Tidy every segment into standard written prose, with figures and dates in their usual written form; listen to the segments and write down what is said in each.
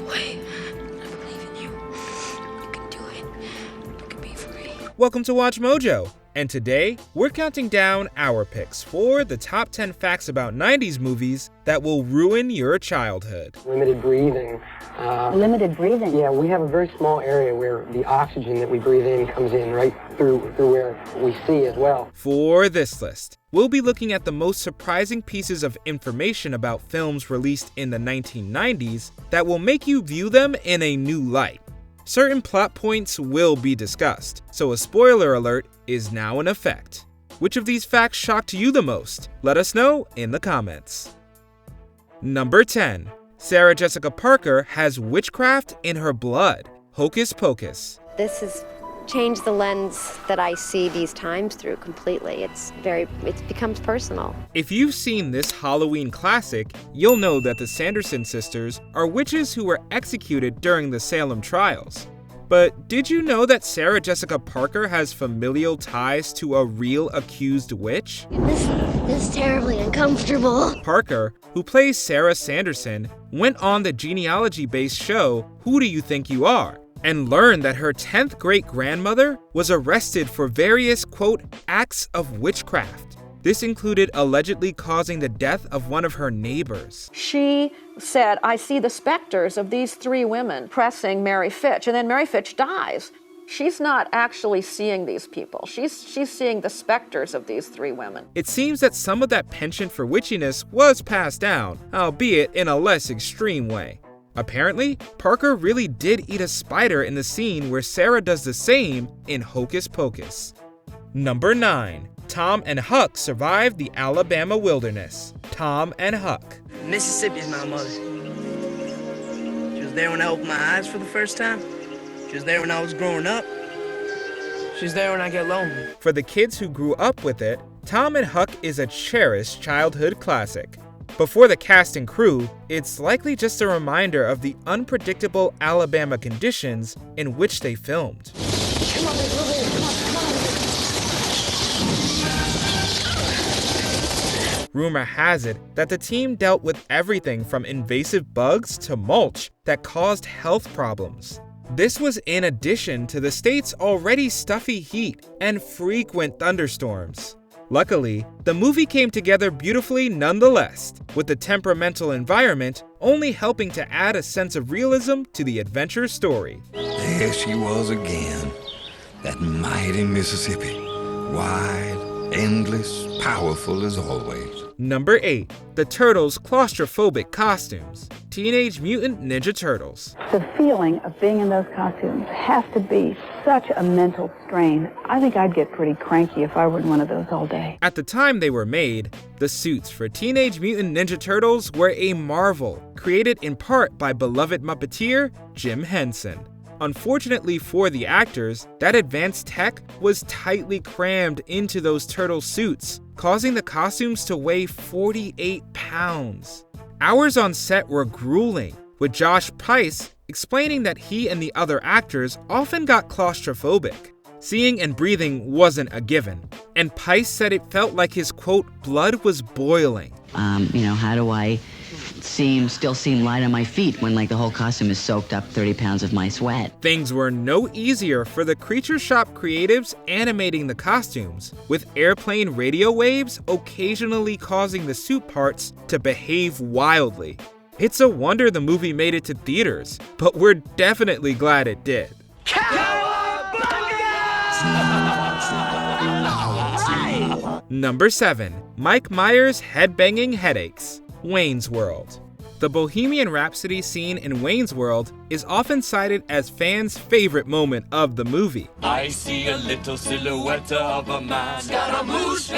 away. I believe in you. You can do it. You can be free. Welcome to Watch Mojo, and today we're counting down our picks for the top 10 facts about 90s movies that will ruin your childhood. Limited breathing. Limited breathing? Yeah, we have a very small area where the oxygen that we breathe in comes in right through where we see as well. For this list, we'll be looking at the most surprising pieces of information about films released in the 1990s that will make you view them in a new light. Certain plot points will be discussed, so a spoiler alert is now in effect. Which of these facts shocked you the most? Let us know in the comments. Number 10. Sarah Jessica Parker has witchcraft in her blood. Hocus Pocus. This has changed the lens that I see these times through completely. It becomes personal. If you've seen this Halloween classic, you'll know that the Sanderson sisters are witches who were executed during the Salem trials. But did you know that Sarah Jessica Parker has familial ties to a real accused witch? This is terribly uncomfortable. Parker, who plays Sarah Sanderson, went on the genealogy-based show Who Do You Think You Are? And learned that her 10th great-grandmother was arrested for various, quote, acts of witchcraft. This included allegedly causing the death of one of her neighbors. She said, I see the specters of these three women pressing Mary Fitch, and then Mary Fitch dies. She's not actually seeing these people. She's seeing the specters of these three women. It seems that some of that penchant for witchiness was passed down, albeit in a less extreme way. Apparently, Parker really did eat a spider in the scene where Sarah does the same in Hocus Pocus. Number 9. Tom and Huck survived the Alabama wilderness. Tom and Huck. Mississippi's my mother. She was there when I opened my eyes for the first time. She was there when I was growing up. She was there when I get lonely. For the kids who grew up with it, Tom and Huck is a cherished childhood classic. But for the cast and crew, it's likely just a reminder of the unpredictable Alabama conditions in which they filmed. Come on, come on. Rumor has it that the team dealt with everything from invasive bugs to mulch that caused health problems. This was in addition to the state's already stuffy heat and frequent thunderstorms. Luckily, the movie came together beautifully nonetheless, with the temperamental environment only helping to add a sense of realism to the adventure story. There she was again, that mighty Mississippi, wide, endless, powerful as always. Number 8. The Turtles' claustrophobic costumes. Teenage Mutant Ninja Turtles. The feeling of being in those costumes has to be such a mental strain. I think I'd get pretty cranky if I were in one of those all day. At the time they were made, the suits for Teenage Mutant Ninja Turtles were a marvel, created in part by beloved Muppeteer Jim Henson. Unfortunately for the actors, that advanced tech was tightly crammed into those turtle suits, causing the costumes to weigh 48 pounds. Hours on set were grueling, with Josh Price explaining that he and the other actors often got claustrophobic. Seeing and breathing wasn't a given, and Price said it felt like his, quote, blood was boiling. How do I still seem light on my feet when the whole costume is soaked up 30 pounds of my sweat? Things were no easier for the Creature Shop creatives animating the costumes, with airplane radio waves occasionally causing the suit parts to behave wildly. It's a wonder the movie made it to theaters, but we're definitely glad it did. Number 7. Mike Myers' headbanging headaches. Wayne's World. The Bohemian Rhapsody scene in Wayne's World is often cited as fans' favorite moment of the movie. I see a little silhouette of a man. Scaramouche,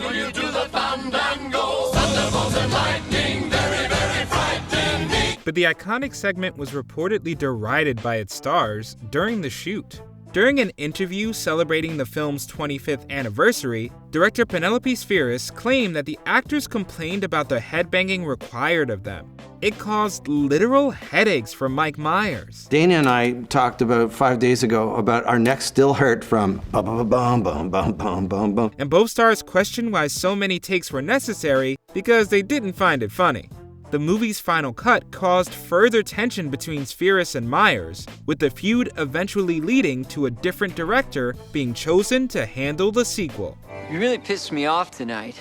will you do the fandango? Thunderbolts and lightning, very, very frightening. But the iconic segment was reportedly derided by its stars during the shoot. During an interview celebrating the film's 25th anniversary, director Penelope Spheris claimed that the actors complained about the headbanging required of them. It caused literal headaches for Mike Myers. Dana and I talked about 5 days ago about our necks still hurt from bum bum bum bum bum bum bum bum. And both stars questioned why so many takes were necessary because they didn't find it funny. the movie's final cut caused further tension between Spheris and Myers, with the feud eventually leading to a different director being chosen to handle the sequel. You really pissed me off tonight.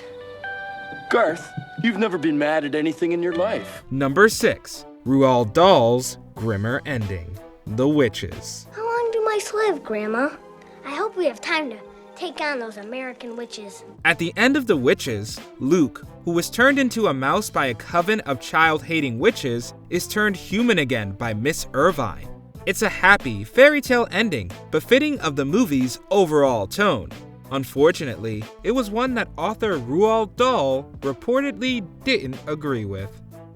Garth, you've never been mad at anything in your life. Number 6. Roald Dahl's grimmer ending, The Witches. How long do mice live, Grandma? I hope we have time to take on those American witches. At the end of The Witches, Luke, who was turned into a mouse by a coven of child-hating witches, is turned human again by Miss Irvine. It's a happy, fairy tale ending, befitting of the movie's overall tone. Unfortunately, it was one that author Roald Dahl reportedly didn't agree with.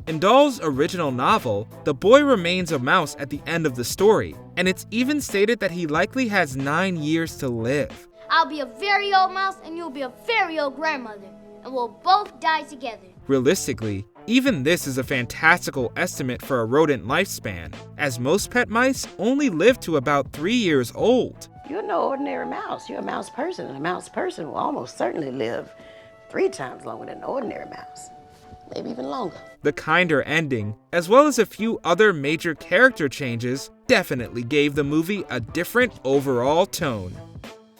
In Dahl's original novel, the boy remains a mouse at the end of the story, and it's even stated that he likely has 9 years to live. I'll be a very old mouse and you'll be a very old grandmother, and we'll both die together. Realistically, even this is a fantastical estimate for a rodent lifespan, as most pet mice only live to about 3 years old. You're no ordinary mouse. You're a mouse person, and a mouse person will almost certainly live 3 times longer than an ordinary mouse, maybe even longer. The kinder ending, as well as a few other major character changes, definitely gave the movie a different overall tone.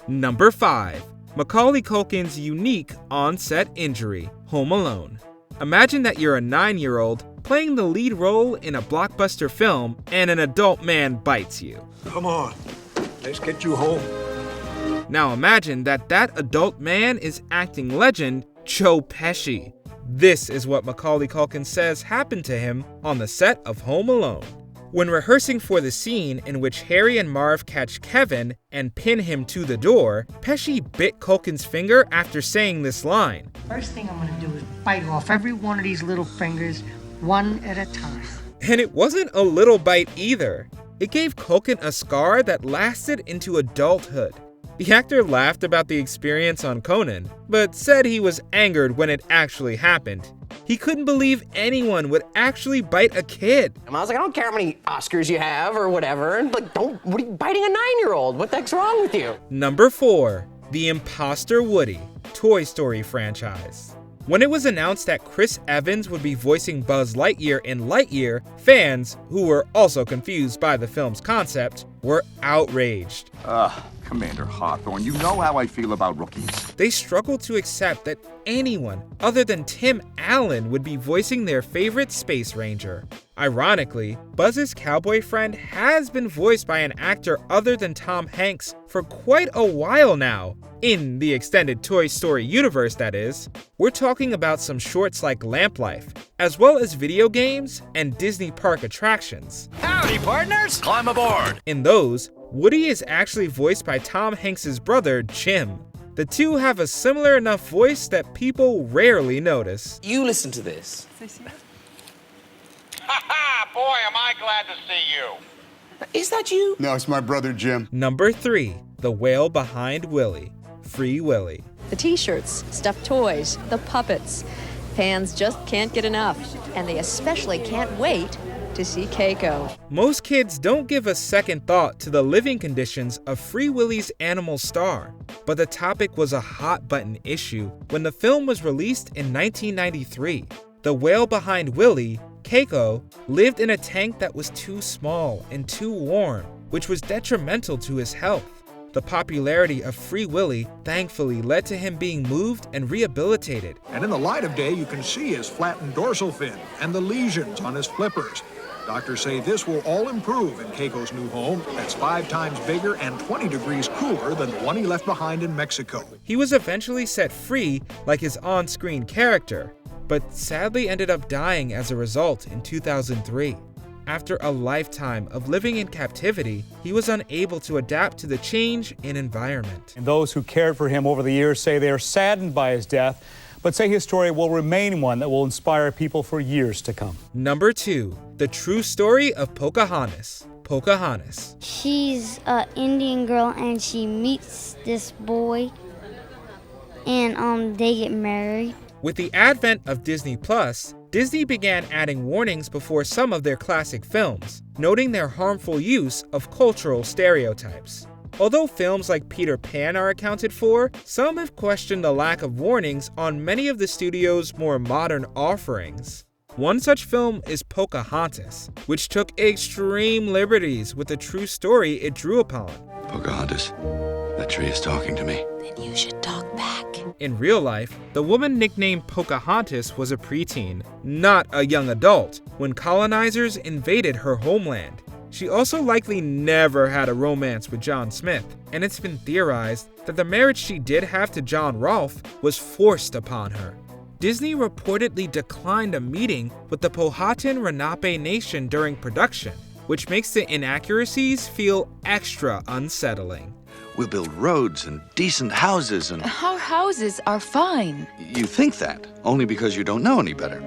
Number 5. Macaulay Culkin's unique on-set injury, Home Alone. Imagine that you're a 9-year-old playing the lead role in a blockbuster film and an adult man bites you. Come on, let's get you home. Now imagine that adult man is acting legend Joe Pesci. This is what Macaulay Culkin says happened to him on the set of Home Alone. When rehearsing for the scene in which Harry and Marv catch Kevin and pin him to the door, Pesci bit Culkin's finger after saying this line. First thing I'm gonna do is bite off every one of these little fingers, one at a time. And it wasn't a little bite either. It gave Culkin a scar that lasted into adulthood. The actor laughed about the experience on Conan, but said he was angered when it actually happened. He couldn't believe anyone would actually bite a kid. I was like, I don't care how many Oscars you have or whatever. Like, what are you biting a 9-year-old? What the heck's wrong with you? Number 4. The Imposter Woody, Toy Story franchise. When it was announced that Chris Evans would be voicing Buzz Lightyear in Lightyear, fans, who were also confused by the film's concept, were outraged. Commander Hawthorne, you know how I feel about rookies. They struggled to accept that anyone other than Tim Allen would be voicing their favorite space ranger. Ironically, Buzz's cowboy friend has been voiced by an actor other than Tom Hanks for quite a while now. In the extended Toy Story universe, that is. We're talking about some shorts like Lamp Life, as well as video games and Disney park attractions. Howdy, partners! Climb aboard! In those, Woody is actually voiced by Tom Hanks' brother, Jim. The two have a similar enough voice that people rarely notice. You listen to this. Ha ha! Boy, am I glad to see you. Is that you? No, it's my brother Jim. Number 3. The Whale Behind Willie, Free Willy. The t-shirts, stuffed toys, the puppets. Fans just can't get enough, and they especially can't wait to see Keiko. Most kids don't give a second thought to the living conditions of Free Willy's animal star, but the topic was a hot-button issue when the film was released in 1993. The whale behind Willy, Keiko, lived in a tank that was too small and too warm, which was detrimental to his health. The popularity of Free Willy thankfully led to him being moved and rehabilitated. And in the light of day, you can see his flattened dorsal fin and the lesions on his flippers. Doctors say this will all improve in Keiko's new home that's 5 times bigger and 20 degrees cooler than the one he left behind in Mexico. He was eventually set free like his on-screen character, but sadly ended up dying as a result in 2003. After a lifetime of living in captivity, he was unable to adapt to the change in environment. And those who cared for him over the years say they are saddened by his death, but say his story will remain one that will inspire people for years to come. Number 2. The True Story of Pocahontas, Pocahontas. She's an Indian girl and she meets this boy and they get married. With the advent of Disney+, Disney began adding warnings before some of their classic films, noting their harmful use of cultural stereotypes. Although films like Peter Pan are accounted for, some have questioned the lack of warnings on many of the studio's more modern offerings. One such film is Pocahontas, which took extreme liberties with the true story it drew upon. Pocahontas, that tree is talking to me. Then you should talk back. In real life, the woman nicknamed Pocahontas was a preteen, not a young adult, when colonizers invaded her homeland. She also likely never had a romance with John Smith, and it's been theorized that the marriage she did have to John Rolfe was forced upon her. Disney reportedly declined a meeting with the Powhatan Lenape Nation during production, which makes the inaccuracies feel extra unsettling. We'll build roads and decent houses and... Our houses are fine. You think that, only because you don't know any better.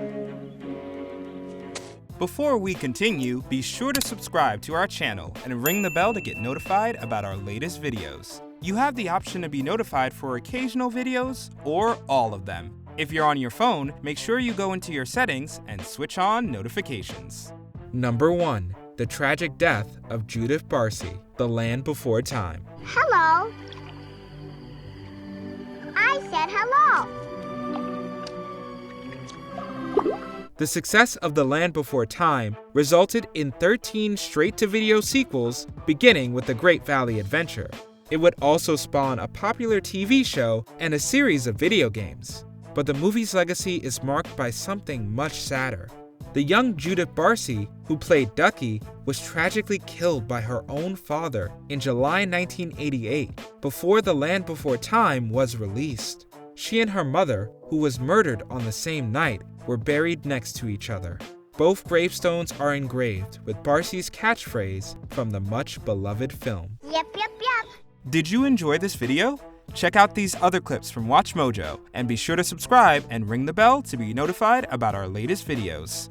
Before we continue, be sure to subscribe to our channel and ring the bell to get notified about our latest videos. You have the option to be notified for occasional videos or all of them. If you're on your phone, make sure you go into your settings and switch on notifications. Number 1. The tragic death of Judith Barcy, The Land Before Time. Hello. I said hello. The success of The Land Before Time resulted in 13 straight-to-video sequels, beginning with The Great Valley Adventure. It would also spawn a popular TV show and a series of video games. But the movie's legacy is marked by something much sadder. The young Judith Barcy, who played Ducky, was tragically killed by her own father in July 1988, before The Land Before Time was released. She and her mother, who was murdered on the same night, were buried next to each other. Both gravestones are engraved with Barcy's catchphrase from the much-beloved film. Yep, yep, yep. Did you enjoy this video? Check out these other clips from WatchMojo, and be sure to subscribe and ring the bell to be notified about our latest videos.